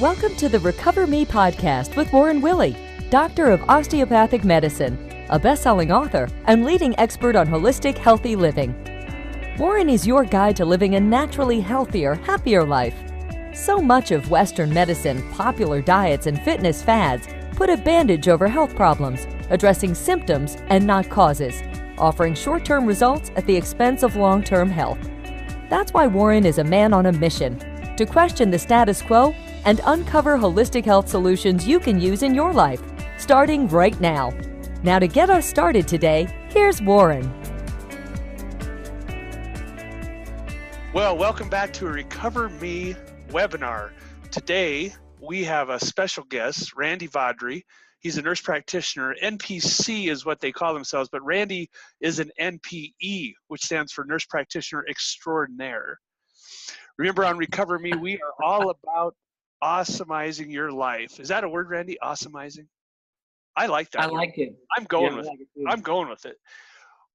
Welcome to the Recover Me podcast with Willey, doctor of osteopathic medicine, a best-selling author, and leading expert on holistic, healthy living. Warren is your guide to living a naturally healthier, happier life. So much of Western medicine, popular diets, and fitness fads put a bandage over health problems, addressing symptoms and not causes, offering short-term results at the expense of long-term health. That's why Warren is a man on a mission to question the status quo and uncover holistic health solutions you can use in your life, starting right now. Now to get us started today, here's Warren. Well, welcome back to a Recover Me webinar. Today, we have a special guest, Randy Vawdrey. He's a nurse practitioner. NPC is what they call themselves, but Randy is an NPE, which stands for Nurse Practitioner Extraordinaire. Remember, on Recover Me, we are all about awesomizing your life. Is that a word, Randy? Awesomizing? I like that. I like it. I'm going with it. I'm going with it.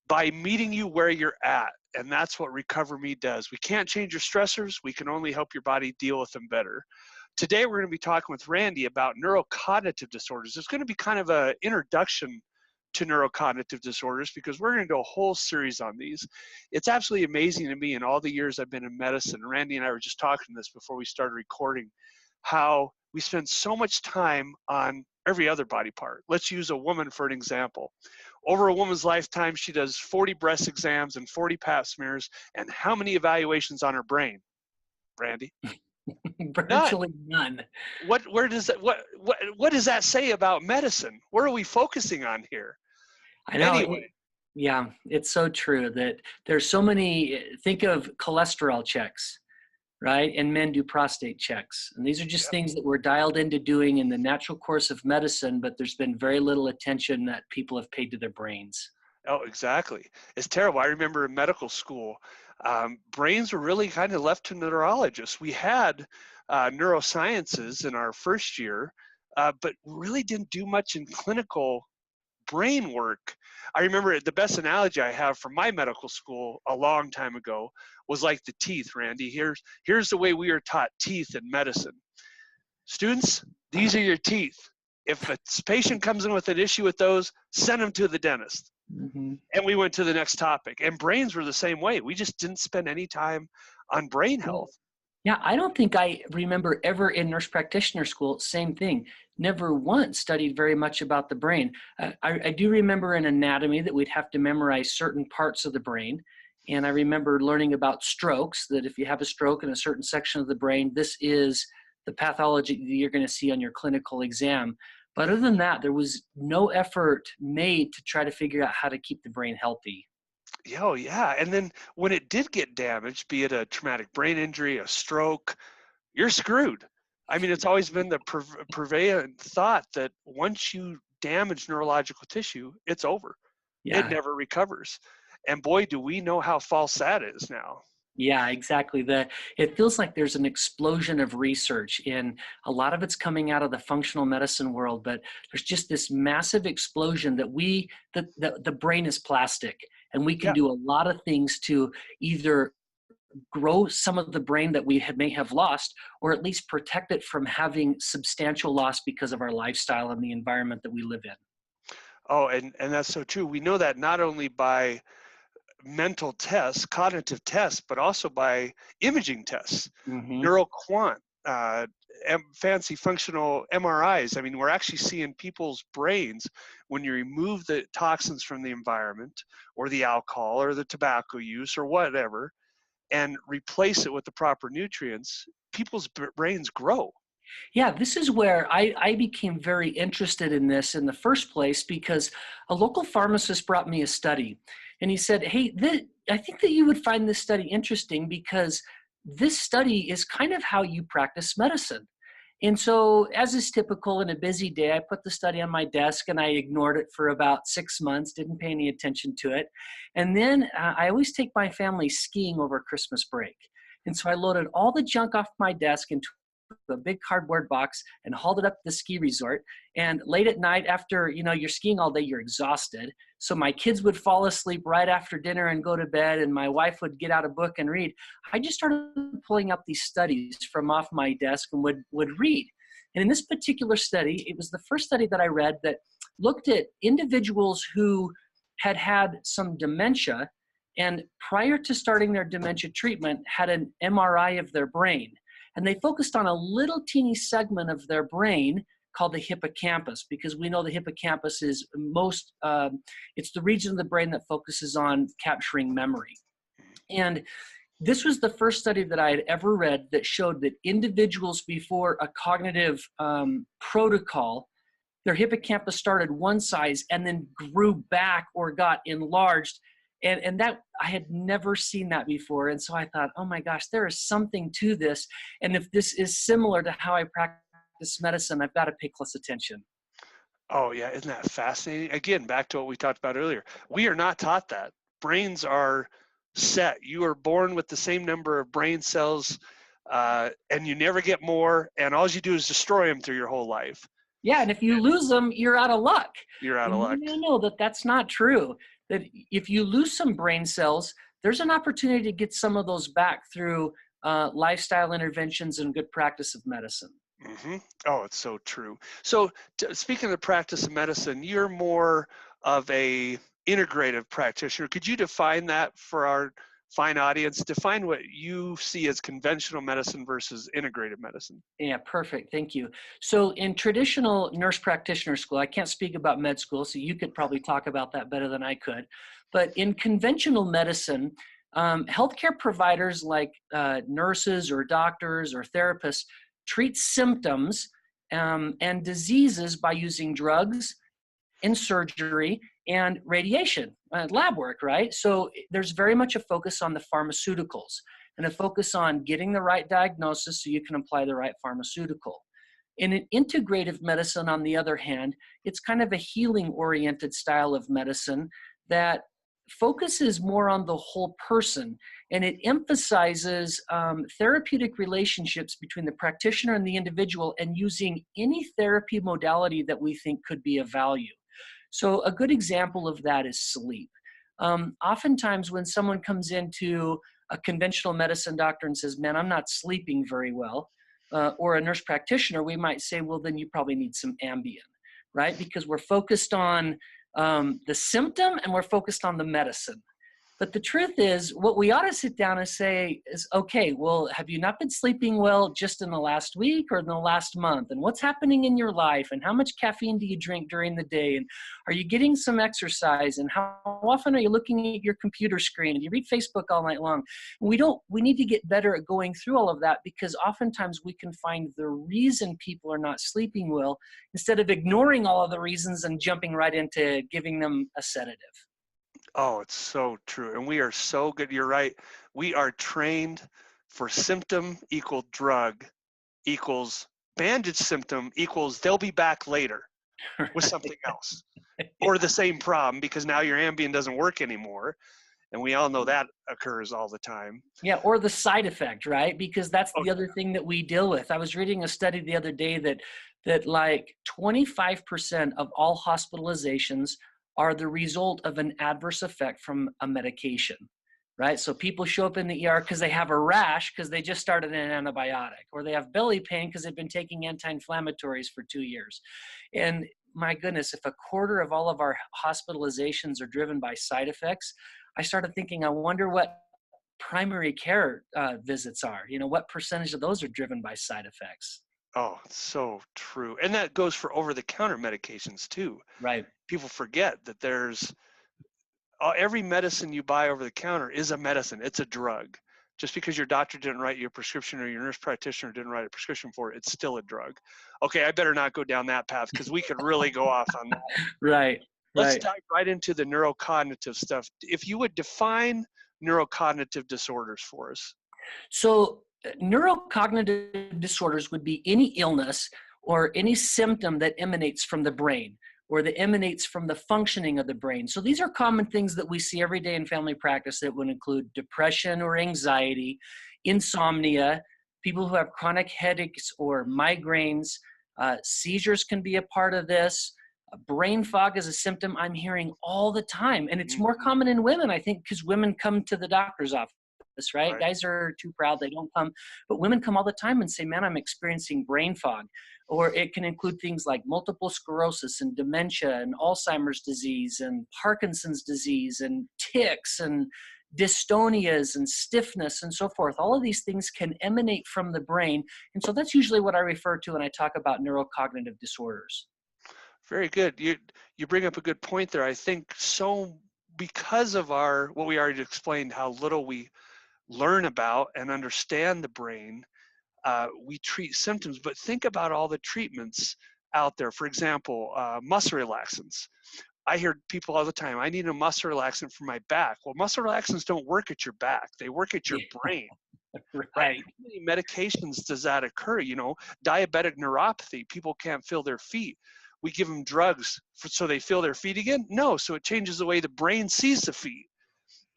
By meeting you where you're at, and that's what Recover Me does. We can't change your stressors. We can only help your body deal with them better. Today, we're going to be talking with Randy about neurocognitive disorders. It's going to be kind of an introduction to neurocognitive disorders because we're going to do a whole series on these. It's absolutely amazing to me in all the years I've been in medicine. Randy and I were just talking this before we started recording, how we spend so much time on every other body part. Let's use a woman for an example. Over a woman's lifetime, she does 40 breast exams and 40 pap smears, and how many evaluations on her brain, Randy? Virtually none. What does that say about medicine? What are we focusing on here? I know. Anyway. Yeah, it's so true that there's so many. Think of cholesterol checks, right? And men do prostate checks. And these are just things that we're dialed into doing in the natural course of medicine, but there's been very little attention that people have paid to their brains. Oh, exactly. It's terrible. I remember in medical school, brains were really kind of left to neurologists. We had neurosciences in our first year, but really didn't do much in clinical brain work. I remember the best analogy I have from my medical school a long time ago was like the teeth, Randy. Here's the way we are taught teeth in medicine. Students, these are your teeth. If a patient comes in with an issue with those, send them to the dentist. Mm-hmm. And we went to the next topic. And brains were the same way. We just didn't spend any time on brain health. Yeah, I don't think I remember ever in nurse practitioner school, same thing. Never once studied very much about the brain. I do remember in anatomy that we'd have to memorize certain parts of the brain. And I remember learning about strokes, that if you have a stroke in a certain section of the brain, this is the pathology that you're going to see on your clinical exam. But other than that, there was no effort made to try to figure out how to keep the brain healthy. Oh, yeah. And then when it did get damaged, be it a traumatic brain injury, a stroke, you're screwed. I mean, it's always been the prevalent thought that once you damage neurological tissue, it's over. Yeah. It never recovers. And boy, do we know how false that is now. Yeah, exactly. It feels like there's an explosion of research, and a lot of it's coming out of the functional medicine world, but there's just this massive explosion that the brain is plastic, and we can do a lot of things to either grow some of the brain that we may have lost, or at least protect it from having substantial loss because of our lifestyle and the environment that we live in. Oh, and that's so true. We know that not only by mental tests, cognitive tests, but also by imaging tests, neuroquant, fancy functional MRIs. I mean, we're actually seeing people's brains when you remove the toxins from the environment or the alcohol or the tobacco use or whatever and replace it with the proper nutrients, people's brains grow. Yeah, this is where I became very interested in this in the first place because a local pharmacist brought me a study. And he said, hey, I think that you would find this study interesting because this study is kind of how you practice medicine. And so, as is typical in a busy day, I put the study on my desk and I ignored it for about 6 months, didn't pay any attention to it. And then I always take my family skiing over Christmas break. And so I loaded all the junk off my desk into a big cardboard box and hauled it up to the ski resort. And late at night after, you're skiing all day, you're exhausted. So my kids would fall asleep right after dinner and go to bed, and my wife would get out a book and read. I just started pulling up these studies from off my desk and would read. And in this particular study, it was the first study that I read that looked at individuals who had had some dementia and prior to starting their dementia treatment had an MRI of their brain. And they focused on a little teeny segment of their brain called the hippocampus, because we know the hippocampus is it's the region of the brain that focuses on capturing memory. And this was the first study that I had ever read that showed that individuals before a cognitive protocol, their hippocampus started one size and then grew back or got enlarged. And that, I had never seen that before. And so I thought, oh my gosh, there is something to this. And if this is similar to how I practice medicine, I've got to pay close attention. Oh yeah, isn't that fascinating? Again, back to what we talked about earlier. We are not taught that. Brains are set. You are born with the same number of brain cells, and you never get more, and all you do is destroy them through your whole life. Yeah, and if you lose them, you're out of luck. You're out of luck. You know that that's not true. That if you lose some brain cells, there's an opportunity to get some of those back through lifestyle interventions and good practice of medicine. Mm-hmm. Oh, it's so true. So speaking of the practice of medicine, you're more of a integrative practitioner. Could you define that for our fine audience? Define what you see as conventional medicine versus integrative medicine. Yeah, perfect. Thank you. So in traditional nurse practitioner school, I can't speak about med school, so you could probably talk about that better than I could. But in conventional medicine, healthcare providers like nurses or doctors or therapists treat symptoms and diseases by using drugs and surgery and radiation, lab work, right? So there's very much a focus on the pharmaceuticals and a focus on getting the right diagnosis so you can apply the right pharmaceutical. In an integrative medicine, on the other hand, it's kind of a healing-oriented style of medicine that focuses more on the whole person, and it emphasizes therapeutic relationships between the practitioner and the individual and using any therapy modality that we think could be of value. So a good example of that is sleep. Oftentimes when someone comes into a conventional medicine doctor and says, man, I'm not sleeping very well, or a nurse practitioner, we might say, well, then you probably need some Ambien, right? Because we're focused on the symptom and we're focused on the medicine. But the truth is, what we ought to sit down and say is, okay, well, have you not been sleeping well just in the last week or in the last month? And what's happening in your life? And how much caffeine do you drink during the day? And are you getting some exercise? And how often are you looking at your computer screen? And you read Facebook all night long? We need to get better at going through all of that, because oftentimes we can find the reason people are not sleeping well instead of ignoring all of the reasons and jumping right into giving them a sedative. Oh, it's so true. And we are so good. You're right. We are trained for symptom equal drug equals bandage symptom equals they'll be back later with something else or the same problem, because now your Ambien doesn't work anymore. And we all know that occurs all the time. Yeah, or the side effect, right? Because that's the other thing that we deal with. I was reading a study the other day that like 25% of all hospitalizations are the result of an adverse effect from a medication, right? So people show up in the ER because they have a rash because they just started an antibiotic, or they have belly pain because they've been taking anti-inflammatories for 2 years. And my goodness, if a quarter of all of our hospitalizations are driven by side effects, I started thinking, I wonder what primary care visits are. You know, what percentage of those are driven by side effects? Oh, so true. And that goes for over-the-counter medications too. Right. People forget that there's every medicine you buy over the counter is a medicine. It's a drug. Just because your doctor didn't write you a prescription or your nurse practitioner didn't write a prescription for it, it's still a drug. Okay, I better not go down that path because we could really go off on that. Right. Let's dive right into the neurocognitive stuff. If you would define neurocognitive disorders for us. So neurocognitive disorders would be any illness or any symptom that emanates from the brain or that emanates from the functioning of the brain. So these are common things that we see every day in family practice that would include depression or anxiety, insomnia, people who have chronic headaches or migraines, seizures can be a part of this. Brain fog is a symptom I'm hearing all the time. And it's more common in women, I think, because women come to the doctor's office right? Right. Guys are too proud, they don't come, but women come all the time and say, man, I'm experiencing brain fog. Or it can include things like multiple sclerosis and dementia and Alzheimer's disease and Parkinson's disease and tics and dystonias and stiffness and so forth. All of these things can emanate from the brain. And so that's usually what I refer to when I talk about neurocognitive disorders. Very good. You bring up a good point there. I think so because of what we already explained, how little we learn about and understand the brain, we treat symptoms. But think about all the treatments out there. For example, muscle relaxants. I hear people all the time, I need a muscle relaxant for my back. Well, muscle relaxants don't work at your back. They work at your brain. Right? Right. How many medications does that occur? Diabetic neuropathy, people can't feel their feet. We give them drugs so they feel their feet again? No, so it changes the way the brain sees the feet.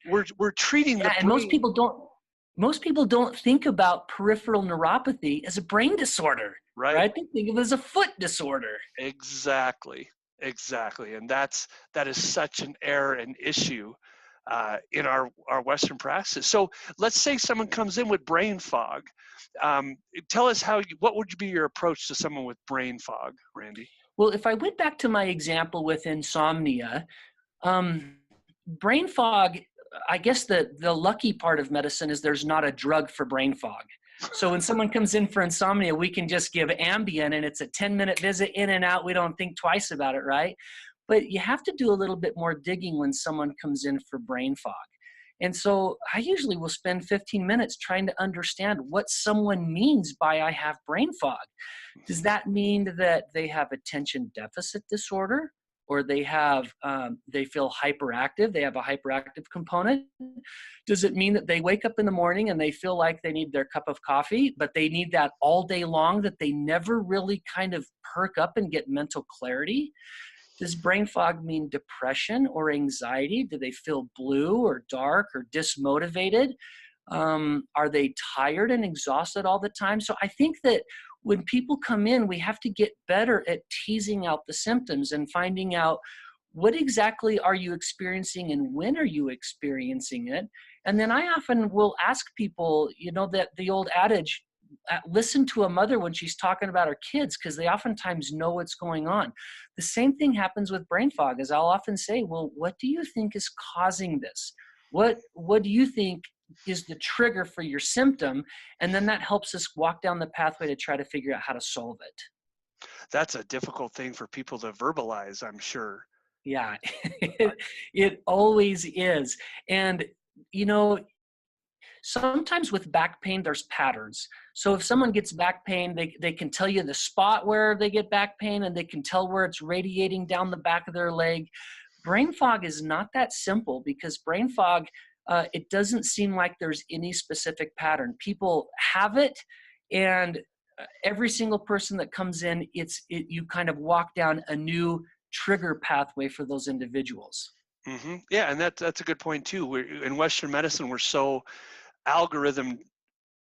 We're treating the Yeah, and brain. most people don't think about peripheral neuropathy as a brain disorder, right? They think of it as a foot disorder. Exactly. And that is such an error and issue in our Western practice. So let's say someone comes in with brain fog. Tell us what would be your approach to someone with brain fog, Randy? Well, if I went back to my example with insomnia, brain fog, I guess the lucky part of medicine is there's not a drug for brain fog. So when someone comes in for insomnia, we can just give Ambien and it's a 10-minute visit, in and out. We don't think twice about it, right? But you have to do a little bit more digging when someone comes in for brain fog. And so I usually will spend 15 minutes trying to understand what someone means by I have brain fog. Does that mean that they have attention deficit disorder? Or they feel hyperactive, they have a hyperactive component? Does it mean that they wake up in the morning and they feel like they need their cup of coffee, but they need that all day long, that they never really kind of perk up and get mental clarity? Does brain fog mean depression or anxiety? Do they feel blue or dark or dismotivated? Are they tired and exhausted all the time? So I think that when people come in, we have to get better at teasing out the symptoms and finding out what exactly are you experiencing and when are you experiencing it. And then I often will ask people, that the old adage, listen to a mother when she's talking about her kids, because they oftentimes know what's going on. The same thing happens with brain fog, as I'll often say, well, what do you think is causing this? What do you think is the trigger for your symptom? And then that helps us walk down the pathway to try to figure out how to solve it. That's a difficult thing for people to verbalize, I'm sure. Yeah, it always is. And, sometimes with back pain, there's patterns. So if someone gets back pain, they can tell you the spot where they get back pain, and they can tell where it's radiating down the back of their leg. Brain fog is not that simple, because brain fog, it doesn't seem like there's any specific pattern. People have it, and every single person that comes in, you kind of walk down a new trigger pathway for those individuals. Mm-hmm. Yeah, and that's a good point too. In Western medicine, we're so algorithm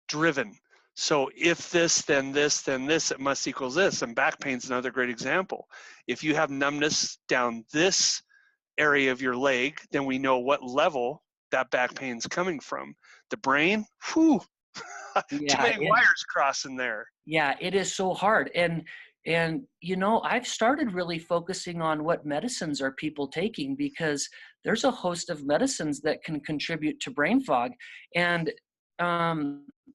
driven. So if this, then this, then this, it must equals this. And back pain's another great example. If you have numbness down this area of your leg, then we know what level that back pain's coming from. The brain, whew, too many wires crossing there. Yeah, it is so hard. And I've started really focusing on what medicines are people taking, because there's a host of medicines that can contribute to brain fog. And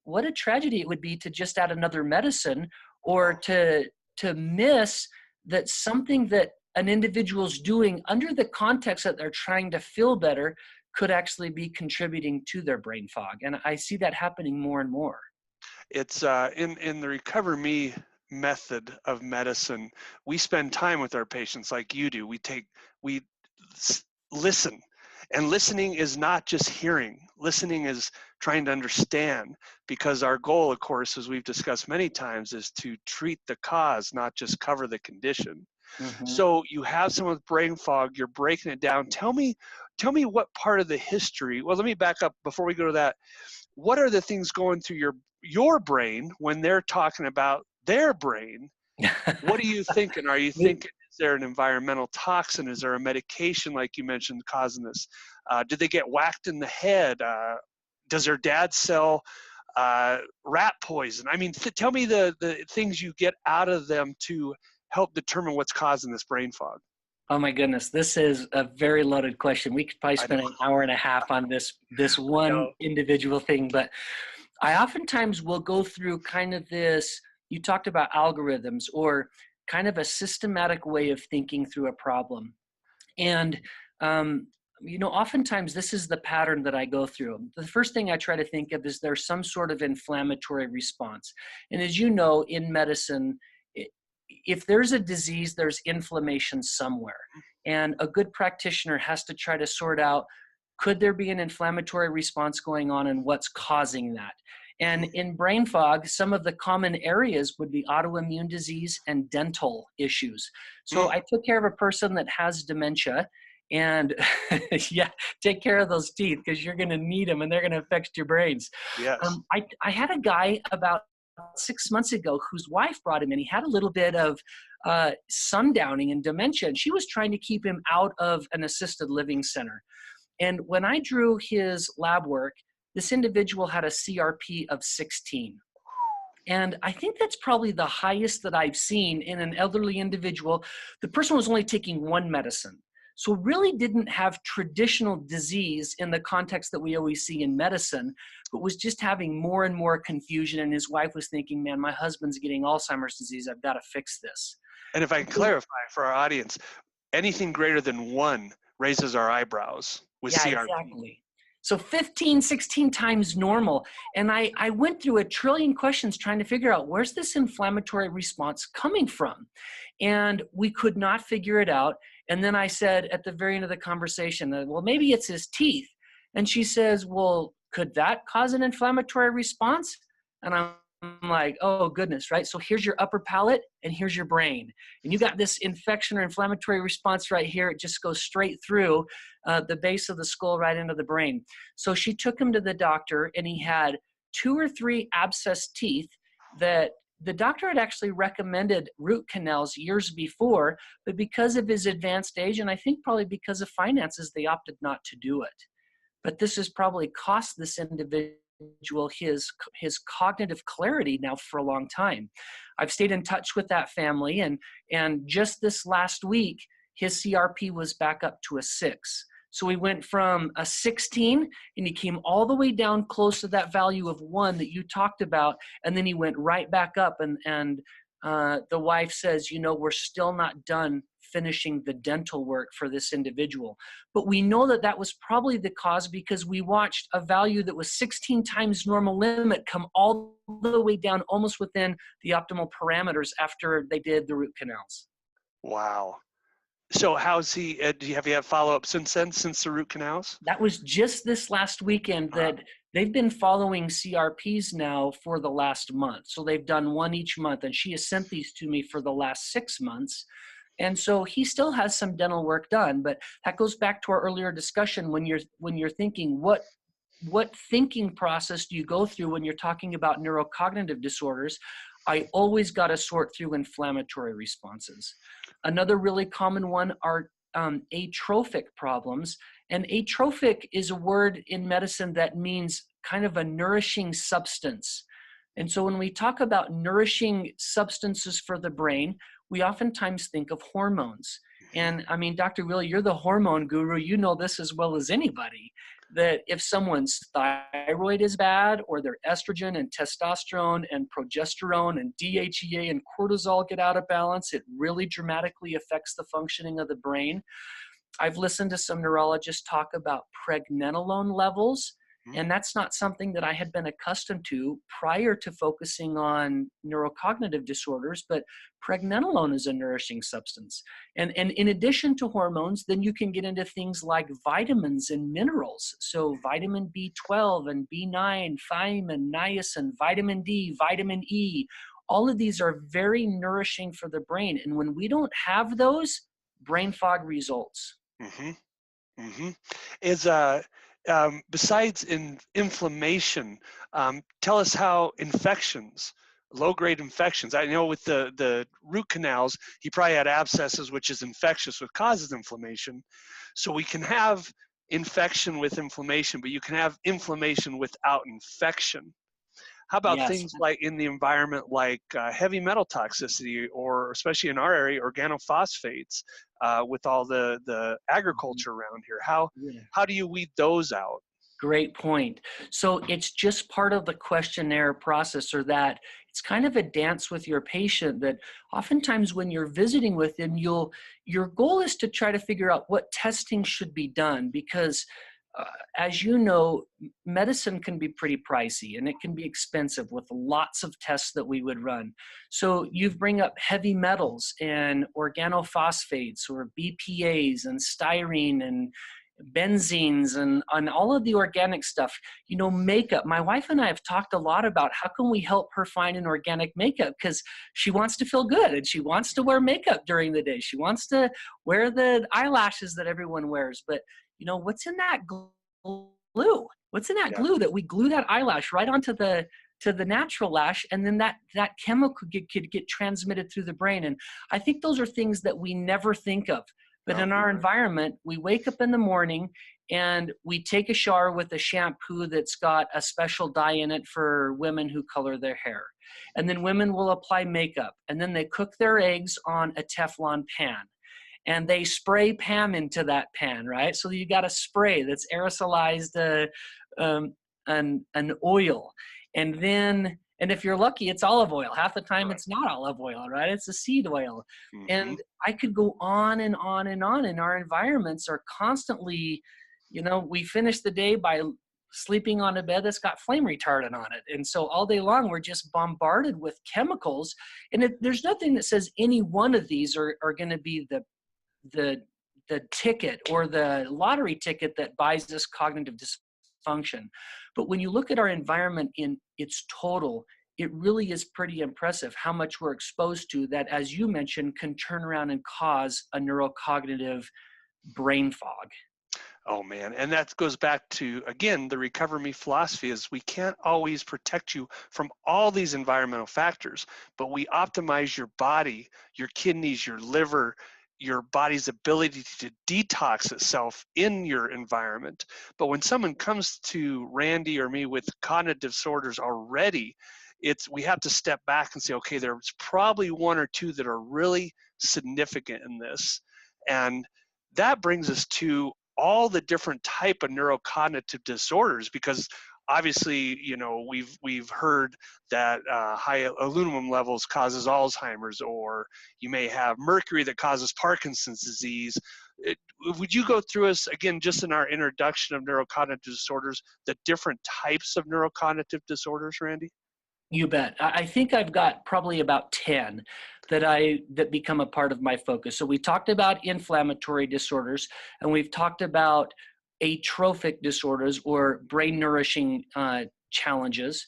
what a tragedy it would be to just add another medicine, or to miss that something that an individual's doing under the context that they're trying to feel better could actually be contributing to their brain fog. And I see that happening more and more. It's in the Recover Me method of medicine, we spend time with our patients like you do. We listen, and listening is not just hearing. Listening is trying to understand, because our goal, of course, as we've discussed many times, is to treat the cause, not just cover the condition. Mm-hmm. So you have someone with brain fog, you're breaking it down. Tell me what part of the history, well, let me back up before we go to that. What are the things going through your brain when they're talking about their brain? What are you thinking? Are you thinking, is there an environmental toxin? Is there a medication, like you mentioned, causing this? Did they get whacked in the head? Does her dad sell rat poison? I mean, tell me the things you get out of them to help determine what's causing this brain fog. Oh my goodness, this is a very loaded question. We could probably spend an hour and a half on this one individual thing, but I oftentimes will go through kind of this, you talked about algorithms or kind of a systematic way of thinking through a problem. And, oftentimes this is the pattern that I go through. The first thing I try to think of is there's some sort of inflammatory response. And as you know, in medicine, if there's a disease, there's inflammation somewhere. And a good practitioner has to try to sort out, could there be an inflammatory response going on and what's causing that? And in brain fog, some of the common areas would be autoimmune disease and dental issues. So I took care of a person that has dementia, and take care of those teeth because you're going to need them and they're going to affect your brains. Yes. I had a guy about 6 months ago whose wife brought him in. He had a little bit of sundowning and dementia, and she was trying to keep him out of an assisted living center. And when I drew his lab work, this individual had a CRP of 16. And I think that's probably the highest that I've seen in an elderly individual. The person was only taking one medicine. So really didn't have traditional disease in the context that we always see in medicine, but was just having more and more confusion. And his wife was thinking, man, my husband's getting Alzheimer's disease. I've got to fix this. And if I can clarify for our audience, anything greater than 1 raises our eyebrows with CRP. Exactly. So 15, 16 times normal. And I went through a trillion questions trying to figure out where's this inflammatory response coming from? And we could not figure it out. And then I said at the very end of the conversation, well, maybe it's his teeth. And she says, well, could that cause an inflammatory response? And I'm like, oh goodness, right? So here's your upper palate and here's your brain. And you got this infection or inflammatory response right here. It just goes straight through the base of the skull right into the brain. So she took him to the doctor, and he had 2 or 3 abscessed teeth that the doctor had actually recommended root canals years before, but because of his advanced age, and I think probably because of finances, they opted not to do it. But this has probably cost this individual his cognitive clarity now for a long time. I've stayed in touch with that family, and just this last week, his CRP was back up to a 6. So we went from a 16 and he came all the way down close to that value of 1 that you talked about. And then he went right back up, and the wife says, we're still not done finishing the dental work for this individual. But we know that that was probably the cause because we watched a value that was 16 times normal limit come all the way down almost within the optimal parameters after they did the root canals. Wow. So how's he, have you had follow-up since then, since the root canals? That was just this last weekend that they've been following CRPs now for the last month. So they've done 1 each month, and she has sent these to me for the last 6 months. And so he still has some dental work done, but that goes back to our earlier discussion when you're thinking, what thinking process do you go through when you're talking about neurocognitive disorders? I always got to sort through inflammatory responses. Another really common one are atrophic problems. And atrophic is a word in medicine that means kind of a nourishing substance. And so when we talk about nourishing substances for the brain, we oftentimes think of hormones. And I mean, Dr. Willey, you're the hormone guru. You know this as well as anybody, that if someone's thyroid is bad, or their estrogen and testosterone and progesterone and DHEA and cortisol get out of balance, it really dramatically affects the functioning of the brain. I've listened to some neurologists talk about pregnenolone levels, and that's not something that I had been accustomed to prior to focusing on neurocognitive disorders, but pregnenolone is a nourishing substance. And in addition to hormones, then you can get into things like vitamins and minerals. So vitamin B12 and B9, thiamine, niacin, vitamin D, vitamin E, all of these are very nourishing for the brain. And when we don't have those, brain fog results. Besides inflammation, tell us how infections, low-grade infections. I know with the root canals, he probably had abscesses, which is infectious, which causes inflammation. So we can have infection with inflammation, but you can have inflammation without infection. How about Yes. things like in the environment, like heavy metal toxicity, or especially in our area, organophosphates, with all the agriculture around here? Yeah. How do you weed those out? Great point. So it's just part of the questionnaire process, or that it's kind of a dance with your patient, that oftentimes when you're visiting with them, your goal is to try to figure out what testing should be done, because as you know, medicine can be pretty pricey and it can be expensive with lots of tests that we would run. So you bring up heavy metals and organophosphates or BPAs and styrene and benzenes and all of the organic stuff. You know, makeup. My wife and I have talked a lot about how can we help her find an organic makeup, because she wants to feel good and she wants to wear makeup during the day. She wants to wear the eyelashes that everyone wears. But you know, what's in that glue? What's in that Yeah. glue that we glue that eyelash right onto the natural lash, and then that chemical could get transmitted through the brain? And I think those are things that we never think of. But No, in our environment, we wake up in the morning and we take a shower with a shampoo that's got a special dye in it for women who color their hair. And then women will apply makeup, and then they cook their eggs on a Teflon pan. And they spray Pam into that pan, right? So you got a spray that's aerosolized an oil. And if you're lucky, it's olive oil. Half the time Right. it's not olive oil, right? It's a seed oil. Mm-hmm. And I could go on and on and on. And our environments are constantly, you know, we finish the day by sleeping on a bed that's got flame retardant on it. And so all day long, we're just bombarded with chemicals. And there's nothing that says any one of these are going to be the ticket or the lottery ticket that buys us cognitive dysfunction. But when you look at our environment in its total, it really is pretty impressive how much we're exposed to that, as you mentioned, can turn around and cause a neurocognitive brain fog. Oh man, and that goes back to, again, the Recover Me philosophy is we can't always protect you from all these environmental factors, but we optimize your body, your kidneys, your liver, your body's ability to detox itself in your environment. But when someone comes to Randy or me with cognitive disorders already, we have to step back and say, okay, there's probably one or two that are really significant in this. And that brings us to all the different type of neurocognitive disorders, because obviously, you know, we've heard that high aluminum levels causes Alzheimer's, or you may have mercury that causes Parkinson's disease. Would you go through us again, just in our introduction of neurocognitive disorders, the different types of neurocognitive disorders, Randy? You bet. I think I've got probably about 10 that become a part of my focus. So we talked about inflammatory disorders, and we've talked about atrophic disorders or brain nourishing challenges,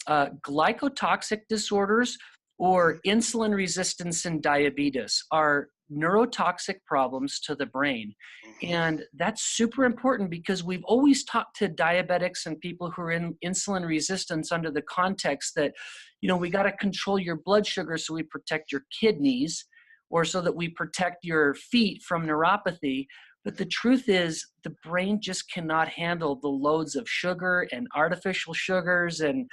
glycotoxic disorders, or insulin resistance and diabetes are neurotoxic problems to the brain. And that's super important, because we've always talked to diabetics and people who are in insulin resistance under the context that, you know, we got to control your blood sugar so we protect your kidneys, or so that we protect your feet from neuropathy. But the truth is, the brain just cannot handle the loads of sugar and artificial sugars. And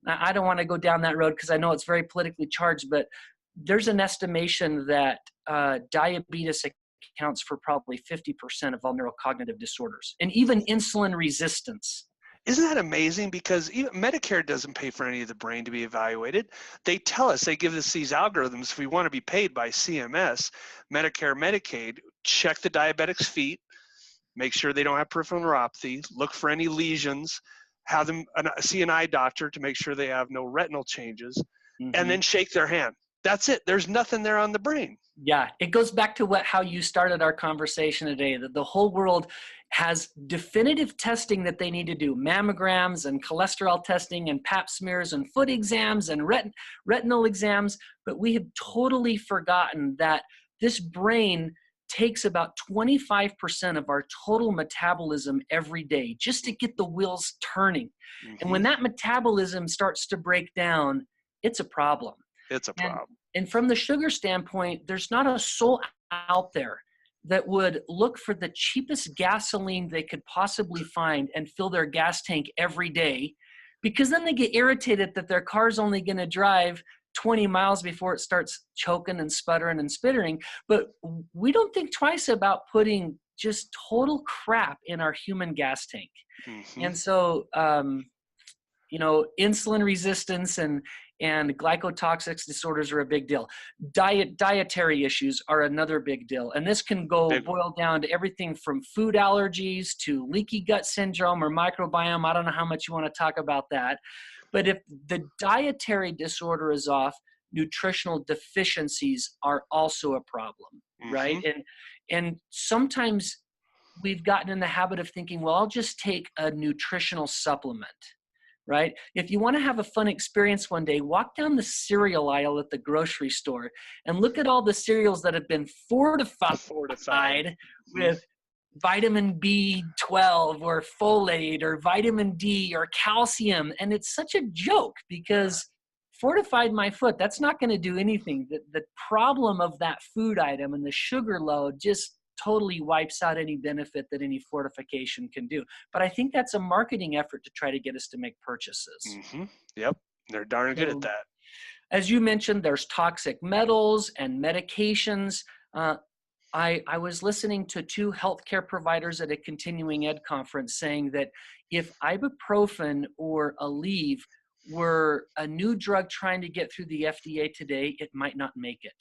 I don't want to go down that road because I know it's very politically charged, but there's an estimation that diabetes accounts for probably 50% of all neurocognitive disorders, and even insulin resistance. Isn't that amazing? Because even Medicare doesn't pay for any of the brain to be evaluated. They tell us, they give us these algorithms. If we want to be paid by CMS, Medicare, Medicaid, check the diabetic's feet, make sure they don't have peripheral neuropathy, look for any lesions, have them see an eye doctor to make sure they have no retinal changes, and then shake their hand. That's it. There's nothing there on the brain. Yeah, it goes back to how you started our conversation today, that the whole world has definitive testing that they need to do, mammograms and cholesterol testing and pap smears and foot exams and retinal exams, but we have totally forgotten that this brain takes about 25% of our total metabolism every day just to get the wheels turning. And when that metabolism starts to break down, it's a problem. It's a problem. And from the sugar standpoint, there's not a soul out there that would look for the cheapest gasoline they could possibly find and fill their gas tank every day, because then they get irritated that their car's only going to drive 20 miles before it starts choking and sputtering and spittering. But we don't think twice about putting just total crap in our human gas tank. Mm-hmm. And so, insulin resistance and glycotoxic disorders are a big deal. Dietary issues are another big deal. And this can boil down to everything from food allergies to leaky gut syndrome or microbiome. I don't know how much you want to talk about that. But if the dietary disorder is off, nutritional deficiencies are also a problem, right? And sometimes we've gotten in the habit of thinking, well, I'll just take a nutritional supplement, right? If you want to have a fun experience one day, walk down the cereal aisle at the grocery store and look at all the cereals that have been fortified with vitamin B12 or folate or vitamin D or calcium. And it's such a joke because fortified my foot, that's not going to do anything. The problem of that food item and the sugar load just totally wipes out any benefit that any fortification can do. But I think that's a marketing effort to try to get us to make purchases. Mm-hmm. Yep. They're darn good at that. As you mentioned, there's toxic metals and medications. I was listening to 2 healthcare providers at a continuing ed conference saying that if ibuprofen or Aleve were a new drug trying to get through the FDA today, it might not make it.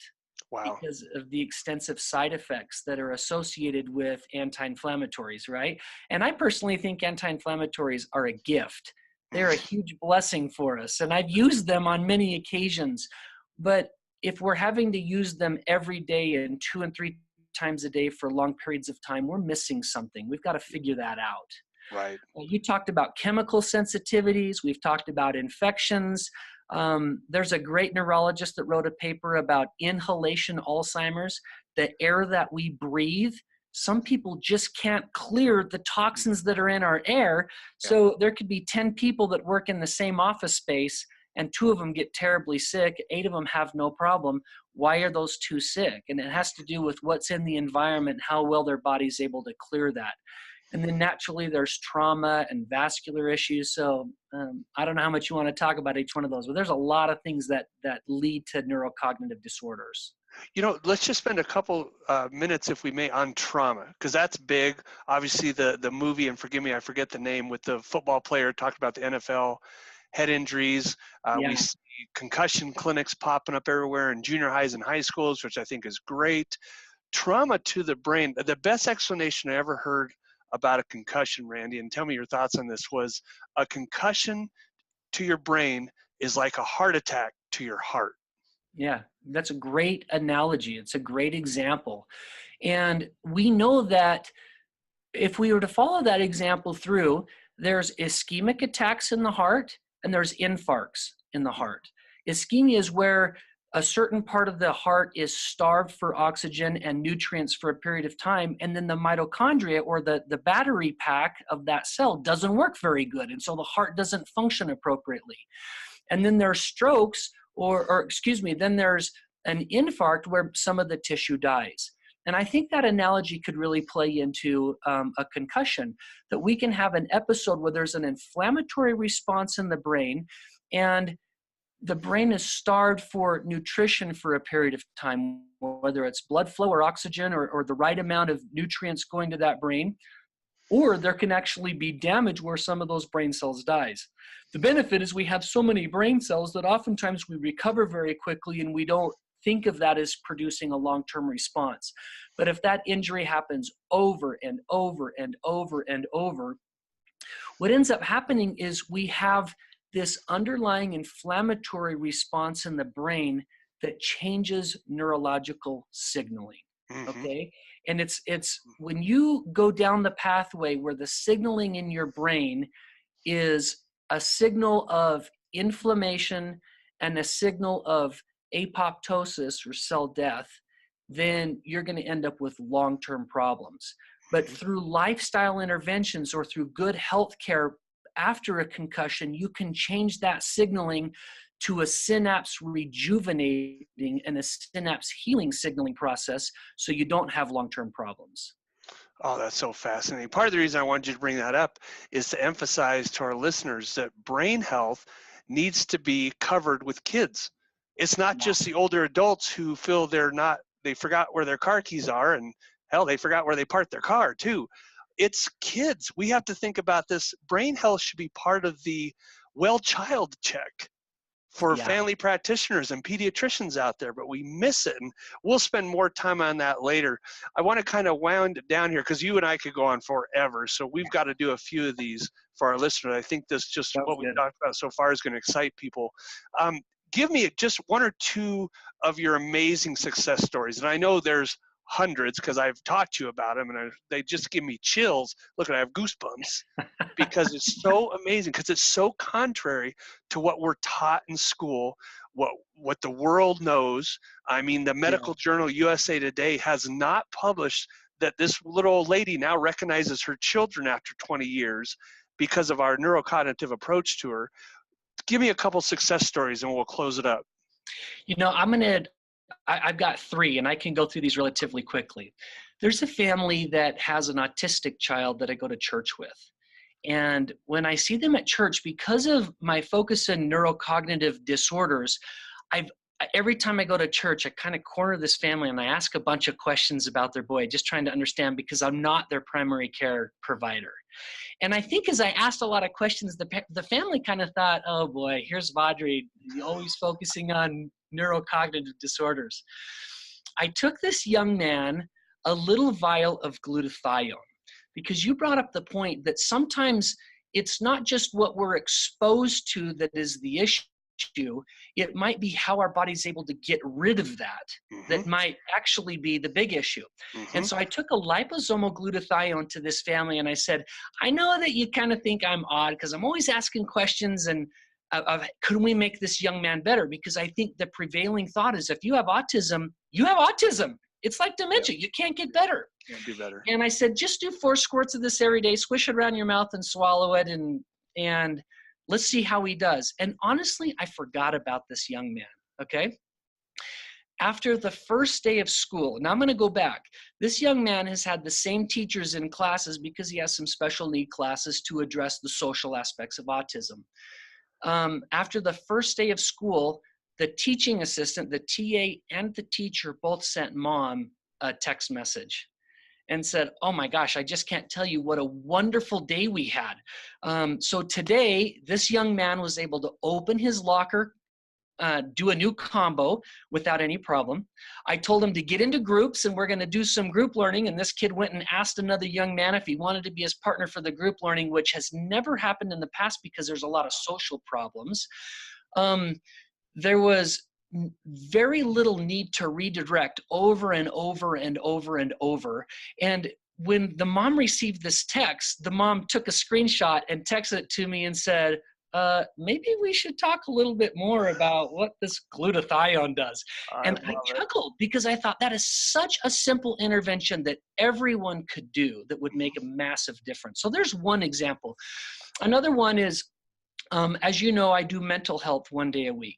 Wow. Because of the extensive side effects that are associated with anti-inflammatories, right? And I personally think anti-inflammatories are a gift. They're a huge blessing for us. And I've used them on many occasions. But if we're having to use them every day and 2 and 3 times a day for long periods of time, we're missing something. We've got to figure that out. Right. You talked about chemical sensitivities. We've talked about infections. There's a great neurologist that wrote a paper about inhalation Alzheimer's, the air that we breathe. Some people just can't clear the toxins that are in our air. So there could be 10 people that work in the same office space and 2 of them get terribly sick. 8 of them have no problem. Why are those 2 sick? And it has to do with what's in the environment, how well their body's able to clear that. And then naturally there's trauma and vascular issues. So I don't know how much you want to talk about each one of those, but there's a lot of things that lead to neurocognitive disorders. Let's just spend a couple minutes, if we may, on trauma, because that's big. Obviously the movie, and forgive me, I forget the name, with the football player talked about the NFL head injuries. We see concussion clinics popping up everywhere in junior highs and high schools, which I think is great. Trauma to the brain, the best explanation I ever heard about a concussion, Randy, and tell me your thoughts on this, was a concussion to your brain is like a heart attack to your heart. Yeah, that's a great analogy. It's a great example. And we know that if we were to follow that example through, there's ischemic attacks in the heart and there's infarcts in the heart. Ischemia is where a certain part of the heart is starved for oxygen and nutrients for a period of time, and then the mitochondria, or the battery pack of that cell, doesn't work very good, and so the heart doesn't function appropriately. And then there's strokes, then there's an infarct where some of the tissue dies. And I think that analogy could really play into a concussion, that we can have an episode where there's an inflammatory response in the brain, and the brain is starved for nutrition for a period of time, whether it's blood flow or oxygen or the right amount of nutrients going to that brain, or there can actually be damage where some of those brain cells dies. The benefit is we have so many brain cells that oftentimes we recover very quickly and we don't think of that as producing a long-term response. But if that injury happens over and over and over and over, what ends up happening is we have this underlying inflammatory response in the brain that changes neurological signaling. Okay. And it's when you go down the pathway where the signaling in your brain is a signal of inflammation and a signal of apoptosis or cell death, then you're going to end up with long-term problems. But through lifestyle interventions or through good healthcare after a concussion, you can change that signaling to a synapse rejuvenating and a synapse healing signaling process so you don't have long-term problems. Oh, that's so fascinating. Part of the reason I wanted you to bring that up is to emphasize to our listeners that brain health needs to be covered with kids. It's not just the older adults who feel they forgot where their car keys are, and hell, they forgot where they parked their car too. It's kids. We have to think about this. Brain health should be part of the well child check for family practitioners and pediatricians out there, but we miss it. And we'll spend more time on that later. I want to kind of wound it down here because you and I could go on forever. So we've got to do a few of these for our listeners. I think this just what we've talked about so far is going to excite people. Give me just one or two of your amazing success stories. And I know there's hundreds because I've talked to you about them, and they just give me chills. Look, I have goosebumps because it's so amazing, because it's so contrary to what we're taught in school, what the world knows. I mean, the medical journal USA Today has not published that this little old lady now recognizes her children after 20 years because of our neurocognitive approach to her. Give me a couple success stories and we'll close it up. You know, I've got three, and I can go through these relatively quickly. There's a family that has an autistic child that I go to church with. And when I see them at church, because of my focus in neurocognitive disorders, every time I go to church, I kind of corner this family and I ask a bunch of questions about their boy, just trying to understand, because I'm not their primary care provider. And I think as I asked a lot of questions, the family kind of thought, oh boy, here's Vawdrey, always focusing on neurocognitive disorders. I took this young man a little vial of glutathione, because you brought up the point that sometimes it's not just what we're exposed to that is the issue. It might be how our body's able to get rid of that that might actually be the big issue. And so I took a liposomal glutathione to this family and I said, I know that you kind of think I'm odd because I'm always asking questions and could we make this young man better? Because I think the prevailing thought is if you have autism, you have autism. It's like dementia. You can't get better. Can't do better. And I said, just do 4 squirts of this every day, squish it around your mouth and swallow it, and let's see how he does. And honestly, I forgot about this young man, okay? After the first day of school, now I'm gonna go back. This young man has had the same teachers in classes because he has some special need classes to address the social aspects of autism. After the first day of school, the teaching assistant, the TA, and the teacher both sent mom a text message and said, oh my gosh, I just can't tell you what a wonderful day we had. So today, this young man was able to open his locker, do a new combo without any problem. I told him to get into groups and we're gonna do some group learning, and this kid went and asked another young man if he wanted to be his partner for the group learning, which has never happened in the past because there's a lot of social problems. There was very little need to redirect over and over and over and over. And when the mom received this text, the mom took a screenshot and texted it to me and said, maybe we should talk a little bit more about what this glutathione does. I chuckled because I thought that is such a simple intervention that everyone could do that would make a massive difference. So there's one example. Another one is, as you know, I do mental health 1 day a week,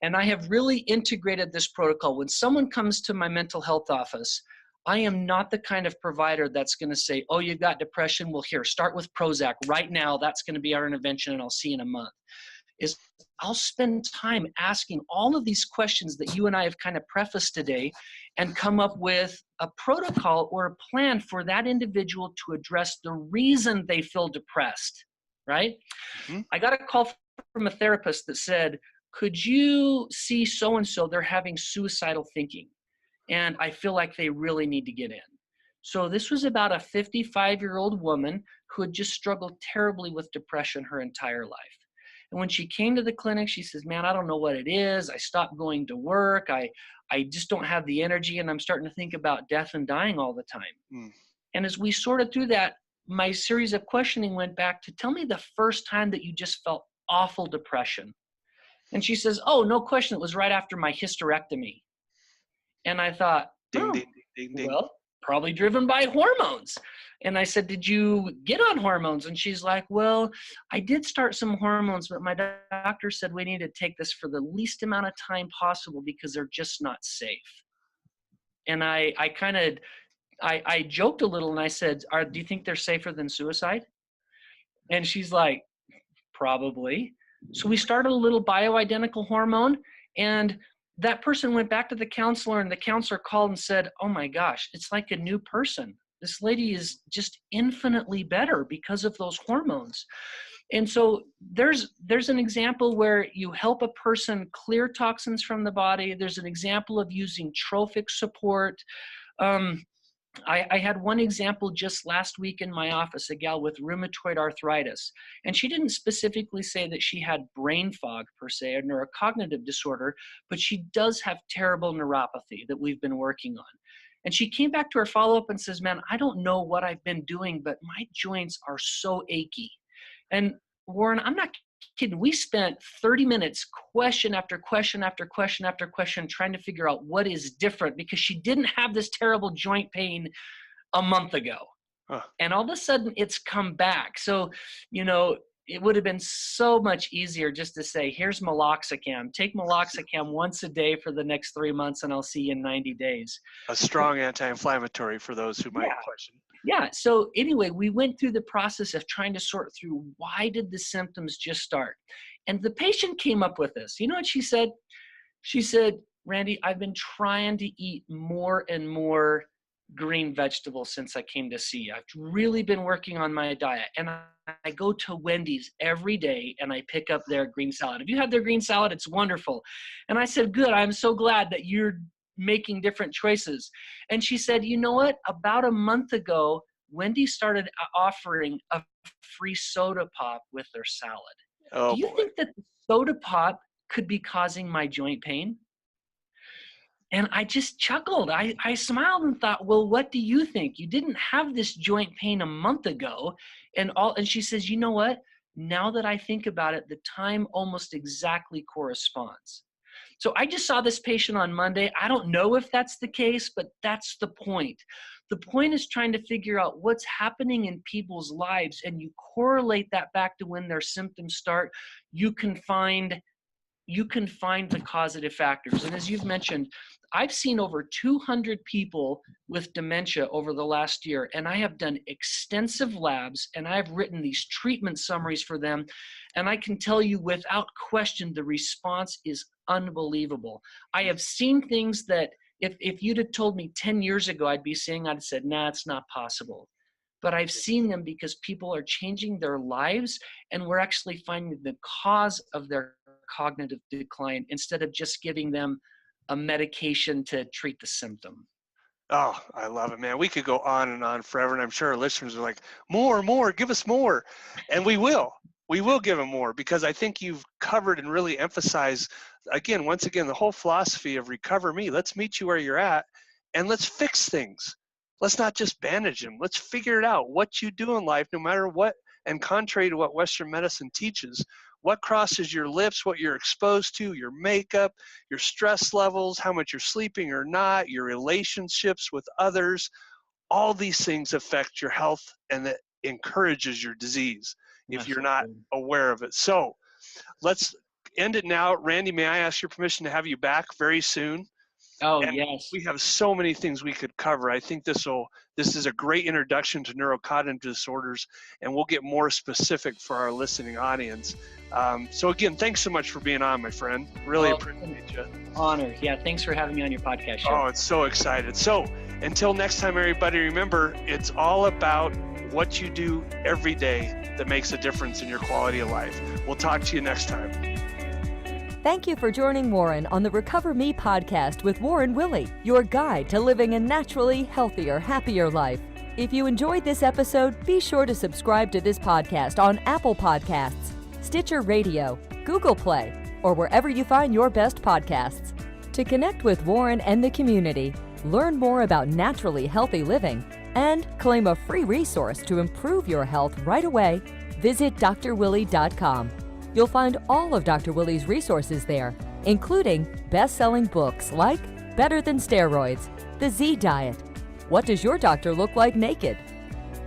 and I have really integrated this protocol. When someone comes to my mental health office, I am not the kind of provider that's going to say, oh, you've got depression. Well, here, start with Prozac right now. That's going to be our intervention, and I'll see you in a month. I'll spend time asking all of these questions that you and I have kind of prefaced today and come up with a protocol or a plan for that individual to address the reason they feel depressed. Right? I got a call from a therapist that said, could you see so-and-so, they're having suicidal thinking, and I feel like they really need to get in. So this was about a 55-year-old woman who had just struggled terribly with depression her entire life. And when she came to the clinic, she says, man, I don't know what it is. I stopped going to work. I just don't have the energy, and I'm starting to think about death and dying all the time. And as we sorted through that, my series of questioning went back to, tell me the first time that you just felt awful depression. And she says, oh, no question, it was right after my hysterectomy. And I thought, well, probably driven by hormones. And I said, did you get on hormones? And she's like, well, I did start some hormones, but my doctor said we need to take this for the least amount of time possible because they're just not safe. And I joked a little and I said, do you think they're safer than suicide? And she's like, probably. So we started a little bioidentical hormone, and that person went back to the counselor, and the counselor called and said, oh my gosh, it's like a new person. This lady is just infinitely better because of those hormones. And so there's an example where you help a person clear toxins from the body. There's an example of using trophic support. I had one example just last week in my office, a gal with rheumatoid arthritis, and she didn't specifically say that she had brain fog per se, a neurocognitive disorder, but she does have terrible neuropathy that we've been working on. And she came back to her follow-up and says, man, I don't know what I've been doing, but my joints are so achy. And Warren, I'm not kidding. We spent 30 minutes question after question after question after question trying to figure out what is different, because she didn't have this terrible joint pain a month ago. Huh. And all of a sudden it's come back. So, it would have been so much easier just to say, here's meloxicam. Take meloxicam once a day for the next 3 months, and I'll see you in 90 days. A strong anti-inflammatory for those who might question. Yeah. So anyway, we went through the process of trying to sort through, why did the symptoms just start? And the patient came up with this. You know what she said? She said, Randy, I've been trying to eat more and more green vegetables since I came to see you. I've really been working on my diet, and I go to Wendy's every day and I pick up their green salad. If you have their green salad, it's wonderful. And I said, good, I'm so glad that you're making different choices. And she said, you know what? About a month ago, Wendy's started offering a free soda pop with their salad. Oh, do you think that the soda pop could be causing my joint pain? And I just chuckled. I smiled and thought, well, what do you think? You didn't have this joint pain a month ago. And she says, you know what? Now that I think about it, the time almost exactly corresponds. So I just saw this patient on Monday. I don't know if that's the case, but that's the point. The point is trying to figure out what's happening in people's lives, and you correlate that back to when their symptoms start. You can find the causative factors. And as you've mentioned, I've seen over 200 people with dementia over the last year, and I have done extensive labs, and I've written these treatment summaries for them. And I can tell you without question, the response is unbelievable. I have seen things that if you'd have told me 10 years ago I'd be seeing, I'd have said, nah, it's not possible. But I've seen them because people are changing their lives, and we're actually finding the cause of their cognitive decline instead of just giving them a medication to treat the symptom. Oh, I love it, man. We could go on and on forever, and I'm sure our listeners are like, more, give us more. And we will give them more, because I think you've covered and really emphasized, once again, the whole philosophy of Recover Me. Let's meet you where you're at, and let's fix things. Let's not just bandage them. Let's figure it out. What you do in life, no matter what, and contrary to what Western medicine teaches, what crosses your lips, what you're exposed to, your makeup, your stress levels, how much you're sleeping or not, your relationships with others, all these things affect your health, and that encourages your disease if you're not aware of it. So let's end it now. Randy, may I ask your permission to have you back very soon? Oh, and yes. We have so many things we could cover. I think this is a great introduction to neurocognitive disorders, and we'll get more specific for our listening audience. So again, thanks so much for being on, my friend. Really appreciate you. Honor. Yeah, thanks for having me on your podcast show. Oh, it's so excited. So until next time, everybody, remember, it's all about what you do every day that makes a difference in your quality of life. We'll talk to you next time. Thank you for joining Warren on the Recover Me podcast with Warren Willey, your guide to living a naturally healthier, happier life. If you enjoyed this episode, be sure to subscribe to this podcast on Apple Podcasts, Stitcher Radio, Google Play, or wherever you find your best podcasts. To connect with Warren and the community, learn more about naturally healthy living, and claim a free resource to improve your health right away, visit drwilley.com. You'll find all of Dr. Willey's resources there, including best-selling books like Better Than Steroids, The Z Diet, What Does Your Doctor Look Like Naked,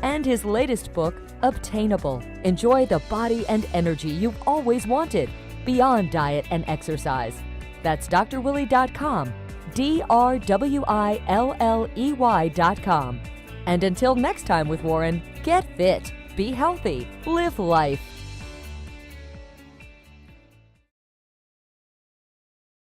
and his latest book, Obtainable. Enjoy the body and energy you've always wanted, beyond diet and exercise. That's drwilley.com, drwilley.com. And until next time with Warren, get fit, be healthy, live life.